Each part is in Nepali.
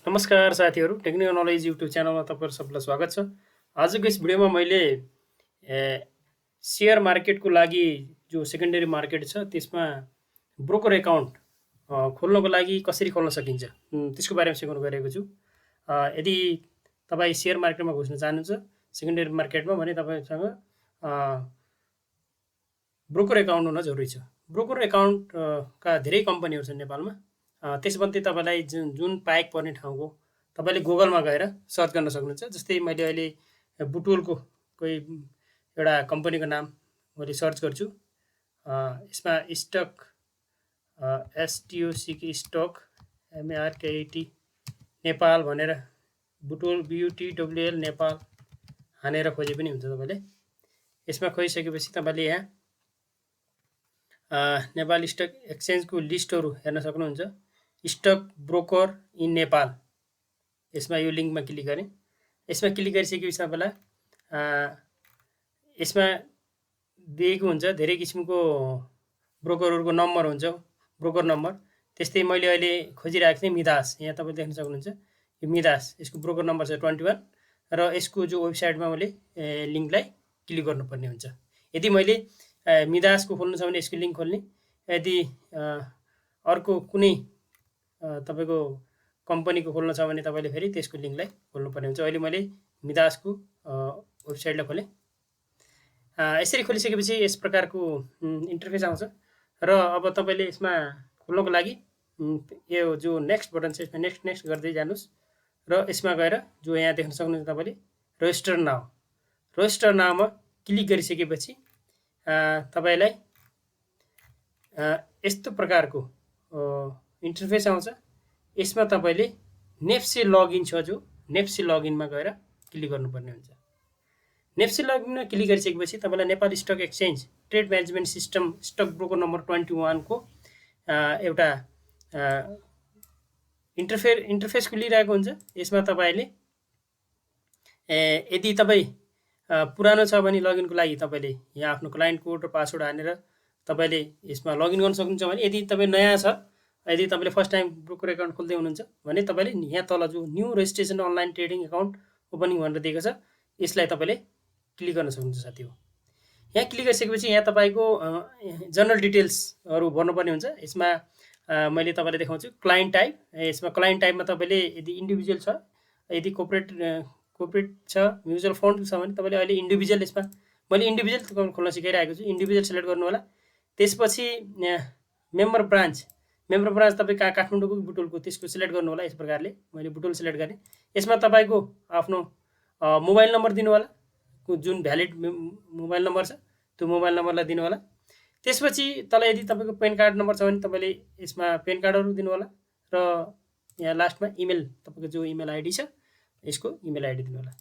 नमस्कार साथीहरू, टेक्निकल नलेज युट्युब च्यानलमा तपाईँहरू सबैलाई स्वागत छ। आजको यस भिडियोमा मैले सेयर मार्केटको लागि जो सेकेन्डरी मार्केट छ त्यसमा ब्रोकर एकाउन्ट खोल्नको लागि कसरी खोल्न सकिन्छ त्यसको बारेमा सिकाउन गइरहेको छु। यदि तपाईँ सेयर मार्केटमा घुस्न चाहनुहुन्छ सेकेन्डरी मार्केटमा भने तपाईँसँग ब्रोकर एकाउन्ट हुन जरुरी छ। ब्रोकर एकाउन्ट का धेरै कम्पनीहरू छन् नेपालमा। त्यसमध्ये तपाईँलाई जुन पाएक पर्ने ठाउँको तपाईँले गुगलमा गएर सर्च गर्न सक्नुहुन्छ। जस्तै मैले अहिले बुटोलको कोही एउटा कम्पनीको नाम मैले सर्च गर्छु। यसमा स्टक एसटिओसी स्टक एमआरकेटी नेपाल भनेर बुटोल BUTWL नेपाल हानेर खोजे पनि हुन्छ। तपाईँले यसमा खोजिसकेपछि तपाईँले यहाँ नेपाल स्टक एक्सचेन्जको लिस्टहरू हेर्न सक्नुहुन्छ। स्टक ब्रोकर इन नेपाल, यसमा यो लिङ्कमा क्लिक गरेँ। यसमा क्लिक गरिसकेपछि तपाईँलाई यसमा दिएको हुन्छ धेरै किसिमको ब्रोकरहरूको नम्बर हुन्छ, ब्रोकर नम्बर। त्यस्तै मैले अहिले खोजिरहेको थिएँ मिदास, यहाँ तपाईँले देख्न सक्नुहुन्छ यो मिदास, यसको ब्रोकर नम्बर छ 21 र यसको जो वेबसाइटमा मैले लिङ्कलाई क्लिक गर्नुपर्ने हुन्छ। यदि मैले मिदासको खोल्नु छ भने यसको लिङ्क खोल्ने, यदि अर्को कुनै तपाईँको कम्पनीको खोल्न छ भने तपाईँले फेरि त्यसको लिङ्कलाई खोल्नुपर्ने हुन्छ। अहिले मैले मिदासको वेबसाइटलाई खोलेँ। यसरी खोलिसकेपछि यस प्रकारको इन्टरफेस आउँछ र अब तपाईँले यसमा खोल्नको लागि यो जो नेक्स्ट बटन छ यसमा नेक्स्ट गर्दै जानुहोस् र यसमा गएर जो यहाँ देख्न सक्नुहुन्छ तपाईँले रजिस्टर नाउमा क्लिक गरिसकेपछि तपाईँलाई यस्तो प्रकारको इन्टरफेस आउँछ। यसमा तपाईँले नेप्से लगइन छ, जो नेप्से लगइनमा गएर क्लिक गर्नुपर्ने हुन्छ। नेप्से लगइनमा क्लिक गरिसकेपछि तपाईँलाई Nepal stock exchange trade management system stock broker number 21 को एउटा इन्टरफेस खुलिरहेको हुन्छ। यसमा तपाईँले यदि तपाईँ पुरानो छ भने लगइनको लागि तपाईँले यहाँ आफ्नो क्लाइन्ट कोड र पासवर्ड हानेर तपाईँले यसमा लगइन गर्न सक्नुहुन्छ। भने यदि तपाईँ नयाँ छ, यदि तपाईँले फर्स्ट टाइम ब्रोकर एकाउन्ट खोल्दै हुनुहुन्छ भने तपाईँले यहाँ तल जो new registration online trading account opening भनेर दिएको छ यसलाई तपाईँले क्लिक गर्न सक्नुहुन्छ साथी हो। यहाँ क्लिक गरिसकेपछि यहाँ तपाईँको जनरल डिटेल्सहरू भर्नुपर्ने हुन्छ। यसमा मैले तपाईँलाई देखाउँछु क्लाइन्ट टाइप। यसमा क्लाइन्ट टाइपमा तपाईँले यदि इन्डिभिजुअल छ, यदि कोर्पोरेट छ, म्युचुअल फन्ड छ भने तपाईँले अहिले इन्डिभिजुअल, यसमा मैले इन्डिभिजुअल खोल्न सिकाइरहेको छु। इन्डिभिजुअल सिलेक्ट गर्नु होला। त्यसपछि मेम्बर ब्रान्च तपाईँ काठमाडौँको बुटोलको त्यसको सिलेक्ट गर्नु होला। यस प्रकारले मैले बुटोल सिलेक्ट गरेँ। यसमा तपाईँको आफ्नो मोबाइल नम्बर दिनु होला, जुन भ्यालिड मोबाइल नम्बर छ त्यो मोबाइल नम्बरलाई दिनु होला। त्यसपछि तल यदि तपाईँको पेन कार्ड नम्बर छ भने तपाईँले यसमा पेन कार्डहरू दिनु होला र यहाँ लास्टमा इमेल, तपाईँको जो इमेल आइडी छ यसको इमेल आइडी दिनु होला।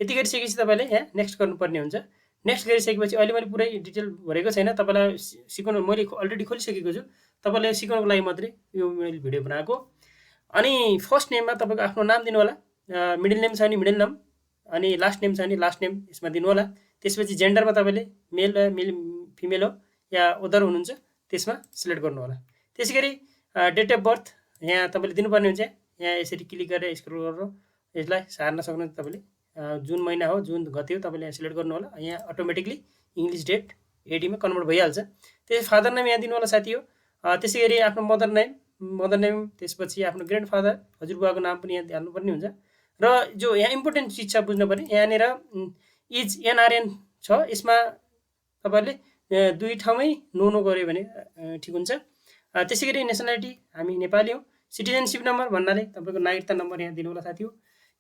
यति गरिसकेपछि तपाईँले यहाँ नेक्स्ट गर्नुपर्ने हुन्छ। नेक्स्ट गरिसकेपछि अहिले मैले पुरै डिटेल भरेको छैन, तपाईँलाई सिकाउनु, मैले अलरेडी खोलिसकेको छु, तपाईँलाई सिकाउनको लागि मात्रै यो मैले भिडियो बनाएको। अनि फर्स्ट नेममा तपाईँको आफ्नो नाम दिनु होला, मिडल नेम छ भने मिडल नाम, अनि लास्ट नेम छ भने लास्ट नेम यसमा दिनु होला। त्यसपछि जेन्डरमा तपाईँले मेल फिमेल हो या अदर हुनुहुन्छ त्यसमा सिलेक्ट गर्नु होला। त्यसै गरी डेट अफ बर्थ यहाँ तपाईँले दिनुपर्ने हुन्छ। यहाँ यसरी क्लिक गरेर स्क्रोल गरेर यसलाई सार्न सक्नुहुन्छ। तपाईँले जुन महिना हो, जुन गते हो तपाईँले यहाँ सिलेक्ट गर्नु होला। यहाँ अटोमेटिकली इङ्ग्लिस डेट एडीमा कन्भर्ट भइहाल्छ। त्यसै फादर नेम यहाँ दिनु होला साथी हो। त्यसै गरी आफ्नो मदर नेम, त्यसपछि आफ्नो ग्रान्ड फादर हजुरबुवाको नाम पनि यहाँ हाल्नुपर्ने हुन्छ। र जो यहाँ इम्पोर्टेन्ट चिज छ बुझ्नुपर्ने, यहाँनिर इज एनआरएन छ, यसमा तपाईँहरूले दुई ठाउँमै नो गऱ्यो भने ठिक हुन्छ। त्यसै गरी नेसनालिटी हामी नेपाली हौँ। सिटिजनसिप नम्बर भन्नाले तपाईँको नागरिकता नम्बर यहाँ दिनु होला साथी हो।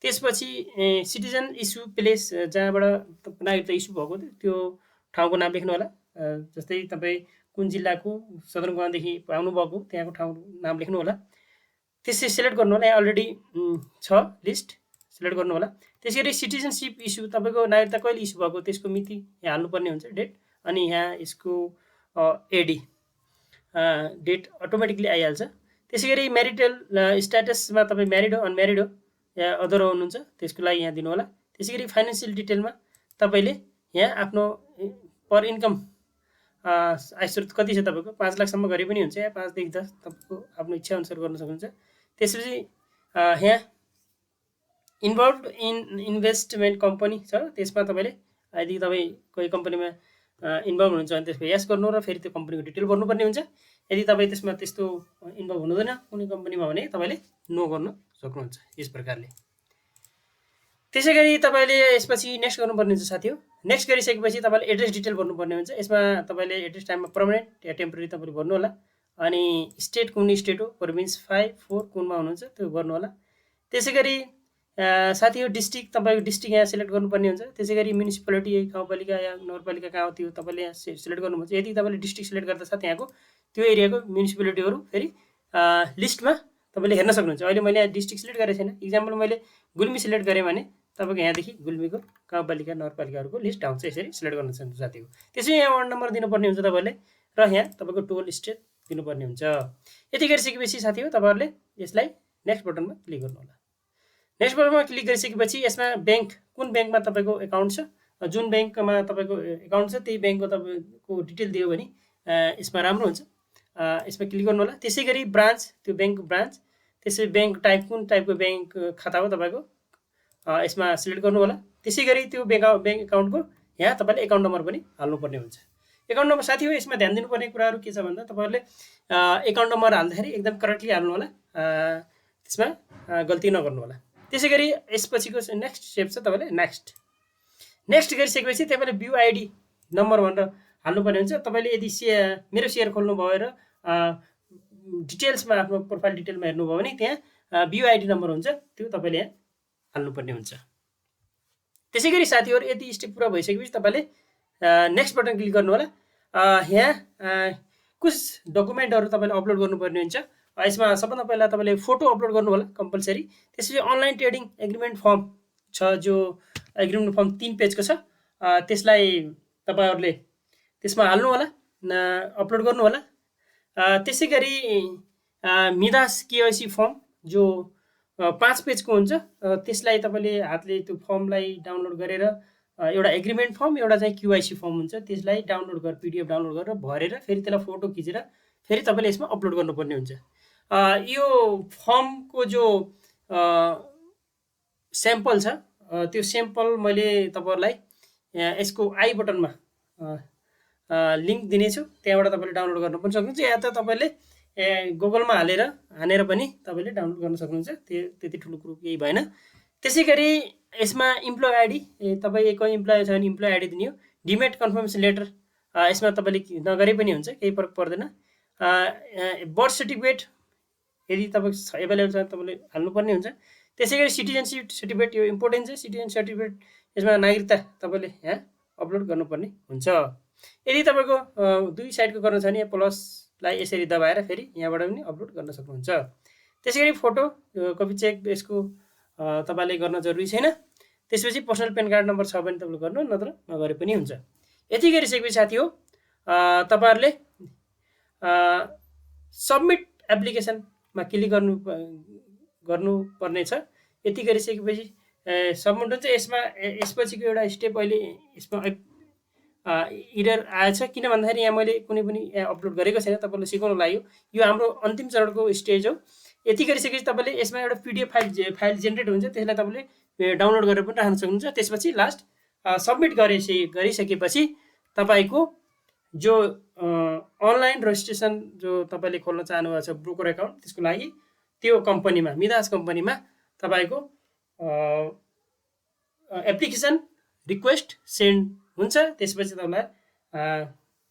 त्यसपछि सिटिजन इस्यु प्लेस, जहाँबाट नागरिकता इस्यु भएको त्यो ठाउँको नाम लेख्नु होला। जस्तै तपाईँ कुन जिल्लाको सदरमुकामदेखि आउनुभएको त्यहाँको ठाउँ नाम लेख्नु होला। त्यसै सिलेक्ट गर्नु होला। यहाँ अलरेडी छ लिस्ट, सिलेक्ट गर्नु होला। त्यसै गरी सिटिजनसिप इस्यु तपाईँको नागरिकता कहिले इस्यु भएको त्यसको मिति यहाँ हाल्नुपर्ने हुन्छ, डेट, अनि यहाँ यसको एडी डेट अटोमेटिकली आइहाल्छ। त्यसै गरी म्यारिटल स्ट्याटसमा तपाईँ म्यारिड हो अनम्यारिड हो या अदर हुनुहुन्छ त्यसको लागि यहाँ दिनु होला। त्यसै गरी फाइनेन्सियल डिटेलमा तपाईँले यहाँ आफ्नो पर इन्कम आय स्रोत कति छ तपाईँको, 5 लाखसम्म गरे पनि हुन्छ या 5 देखि 10 तपाईँको आफ्नो इच्छा अनुसार गर्न सक्नुहुन्छ। त्यसपछि यहाँ इन्भल्भ इन इन्भेस्टमेन्ट कम्पनी छ, त्यसमा तपाईँले यदि तपाईँ कोही कम्पनीमा इन्भल्भ हुनुहुन्छ भने त्यसमा यस गर्नु र फेरि त्यो कम्पनीको डिटेल भर्नुपर्ने हुन्छ। यदि तपाईँ त्यसमा त्यस्तो इन्भल्भ हुनुहुँदैन कुनै कम्पनीमा भने तपाईँले नो गर्न सक्नुहुन्छ यस प्रकारले। त्यसै गरी तपाईँले यसपछि नेक्स्ट गर्नुपर्ने हुन्छ साथी हो। नेक्स्ट गरिसकेपछि तपाईँले एड्रेस डिटेल भर्नुपर्ने हुन्छ। यसमा तपाईँले एड्रेस टाइममा पर्मानेन्ट या टेम्पोरेरी तपाईँले भर्नु होला। अनि स्टेट कुन स्टेट हो, प्रोभिन्स 5, 4 कुनमा हुनुहुन्छ त्यो गर्नु होला। त्यसै गरी साथी हो डिस्ट्रिक्ट, तपाईँको डिस्ट्रिक्ट यहाँ सिलेक्ट गर्नुपर्ने हुन्छ। त्यसै गरी म्युनिसिपालिटी गाउँपालिका या नगरपालिका कहाँ हो त्यो तपाईँले यहाँ सिलेक्ट गर्नुहुन्छ। यदि तपाईँले डिस्ट्रिक्ट सिलेक्ट गर्दा साथ यहाँको त्यो एरियाको म्युनिसिपालिटीहरू फेरि लिस्टमा तपाईँले हेर्न सक्नुहुन्छ। अहिले मैले यहाँ डिस्ट्रिक्ट सिलेक्ट गरेको छैन, इक्जाम्पल मैले गुल्मी सिलेक्ट गरेँ भने तपाईँको यहाँदेखि गुल्मीको गाउँपालिका नगरपालिकाहरूको लिस्ट आउँछ। यसरी सिलेक्ट गर्न सक्नुहुन्छ साथी हो। त्यसै यहाँ वार्ड नम्बर दिनुपर्ने हुन्छ तपाईँले, र यहाँ तपाईँको टोल स्टेट दिनुपर्ने हुन्छ। यति गरिसकेपछि साथी हो तपाईँहरूले यसलाई नेक्स्ट बटनमा क्लिक गर्नु होला। नेक्स्ट बटनमा क्लिक गरिसकेपछि यसमा ब्याङ्क कुन ब्याङ्कमा तपाईँको एकाउन्ट छ, जुन ब्याङ्कमा तपाईँको एकाउन्ट छ त्यही ब्याङ्कको तपाईँको डिटेल दियो भने यसमा राम्रो हुन्छ। यसमा क्लिक गर्नु होला। त्यसै गरी ब्रान्च, त्यो ब्याङ्कको ब्रान्च, त्यसै ब्याङ्क टाइप कुन टाइपको ब्याङ्क खाता हो तपाईँको यसमा सिलेक्ट गर्नु होला। त्यसै गरी त्यो ब्याङ्क एकाउन्टको यहाँ तपाईँले एकाउन्ट नम्बर पनि हाल्नुपर्ने हुन्छ। एकाउन्ट नम्बर साथी हो यसमा ध्यान दिनुपर्ने कुराहरू के छ भन्दा तपाईँहरूले एकाउन्ट नम्बर हाल्दाखेरि एकदम करेक्टली हाल्नु होला, त्यसमा गल्ती नगर्नु होला। त्यसै गरी यसपछिको नेक्स्ट स्टेप छ तपाईँले नेक्स्ट गरिसकेपछि तपाईँले भ्यू आइडी नम्बर भनेर हाल्नुपर्ने हुन्छ। तपाईँले यदि मेरो सेयर खोल्नु भयो र डिटेल्समा आफ्नो प्रोफाइल डिटेलमा हेर्नुभयो भने त्यहाँ भ्यू आइडी नम्बर हुन्छ, त्यो तपाईँले यहाँ हाल्नुपर्ने हुन्छ। त्यसै गरी साथीहरू यदि स्टेप पुरा भइसकेपछि तपाईँले नेक्स्ट बटन क्लिक गर्नु होला। यहाँ कुछ डकुमेन्टहरू तपाईँले अपलोड गर्नुपर्ने हुन्छ। यसमा सबभन्दा पहिला तपाईँले फोटो अपलोड गर्नु होला कम्पलसरी। त्यसपछि अनलाइन ट्रेडिङ एग्रिमेन्ट फर्म छ, जो एग्रिमेन्ट फर्म 3 पेजको छ, त्यसलाई तपाईँहरूले त्यसमा हाल्नु होला, अपलोड गर्नु होला। त्यसै गरी मिदास केवाइसी फर्म जो 5 पेजको हुन्छ, त्यसलाई तपाईँले हातले त्यो फर्मलाई डाउनलोड गरेर एउटा एग्रिमेन्ट फर्म, एउटा चाहिँ क्युआइसी फर्म हुन्छ, त्यसलाई डाउनलोड गरेर पिडिएफ डाउनलोड गरेर भरेर फेरि त्यसलाई फोटो खिचेर फेरि तपाईँले यसमा अपलोड गर्नुपर्ने हुन्छ। यो फर्मको जो स्याम्पल छ त्यो स्याम्पल मैले तपाईँहरूलाई यसको आई बटनमा लिङ्क दिनेछु, त्यहाँबाट तपाईँले डाउनलोड गर्न पनि सक्नुहुन्छ, या त तपाईँले गुगलमा हानेर पनि तपाईँले डाउनलोड गर्न सक्नुहुन्छ। त्यति ठुलो कुरो केही भएन। त्यसै गरी यसमा इम्प्लोइ आइडी, तपाईँको इम्प्लोइ छ भने इम्प्लोइ आइडी दिने हो। डिमेट कन्फर्मेसन लेटर यसमा तपाईँले नगरे पनि हुन्छ, केही फरक पर्दैन। बर्थ सर्टिफिकेट यदि तपाईँको एभाइलेबल छ तपाईँले हाल्नुपर्ने हुन्छ। त्यसै गरी सिटिजनसिप सर्टिफिकेट, यो इम्पोर्टेन्ट छ। सिटिजन सर्टिफिकेट यसमा नागरिकता तपाईँले यहाँ अपलोड गर्नुपर्ने हुन्छ। यदि तपाईँको 2 साइडको गर्न छ भने प्लसलाई यसरी दबाएर फेरि यहाँबाट पनि अपलोड गर्न सक्नुहुन्छ। त्यसै गरी फोटो कपी चेक यसको तपाईँले गर्न जरुरी छैन। त्यसपछि पर्सनल पेन कार्ड नम्बर छ भने तपाईँले गर्नु, नत्र नगरे पनि हुन्छ। यति गरिसकेपछि साथी हो तपाईँहरूले सबमिट एप्लिकेसनमा क्लिक गर्नुपर्ने छ। यति गरिसकेपछि सबमिट हुन्छ। यसपछिको एउटा स्टेप अहिले यसमा इरर आएछ, किन भन्दाखेरि यहाँ मैले कुनै पनि अपलोड गरेको छैन, तपाईँलाई सिकाउनु लाग्यो। यो हाम्रो अन्तिम चरणको स्टेज हो। यति गरिसकेपछि तपाईँले यसमा एउटा पिडिएफ फाइल जेनेरेट हुन्छ, त्यसलाई तपाईँले डाउनलोड गरेर पनि राख्न सक्नुहुन्छ। त्यसपछि लास्ट सबमिट गरिसकेपछि तपाईँको जो अनलाइन रेजिस्ट्रेसन जो तपाईँले खोल्न चाहनुभएको छ ब्रोकर एकाउन्ट, त्यसको लागि त्यो कम्पनीमा मिदास कम्पनीमा तपाईँको एप्लिकेसन रिक्वेस्ट सेन्ड हुन्छ। त्यसपछि तपाईँलाई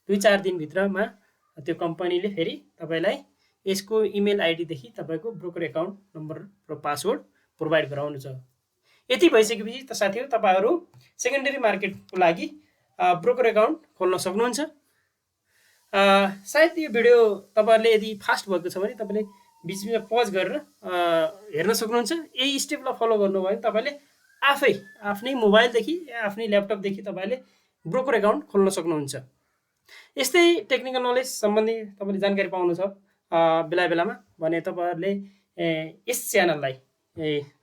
2-4 दिनभित्रमा त्यो कम्पनीले फेरि तपाईँलाई यसको इमेल आइडीदेखि तपाईँको ब्रोकर एकाउन्ट नम्बर र पासवर्ड प्रोभाइड गराउनु छ। यति भइसकेपछि त साथीहरू तपाईँहरू सेकेन्डरी मार्केटको लागि ब्रोकर एकाउन्ट खोल्न सक्नुहुन्छ। सायद यो भिडियो तपाईँहरूले यदि फास्ट भएको छ भने तपाईँले बिचमा पज गरेर हेर्न सक्नुहुन्छ। यही स्टेपलाई फलो गर्नुभयो भने तपाईँले आफ्नै मोबाइलदेखि आफ्नै ल्यापटपदेखि तपाईँले ब्रोकर एकाउन्ट खोल्न सक्नुहुन्छ। यस्तै टेक्निकल नलेज सम्बन्धी तपाईँले जानकारी पाउनु छ बेला भने तपाईँहरूले यस च्यानललाई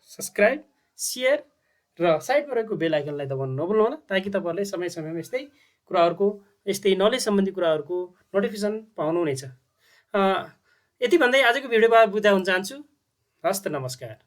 सब्सक्राइब, सेयर र साइडमा रहेको बेल आइकनलाई दबाउन नभुल्नु होला, ताकि तपाईँहरूले समय समयमा यस्तै नलेज सम्बन्धी कुराहरूको नोटिफिकेसन पाउनुहुनेछ। यति भन्दै आजको भिडियोबाट बिदा हुन चाहन्छु। हस्त नमस्कार।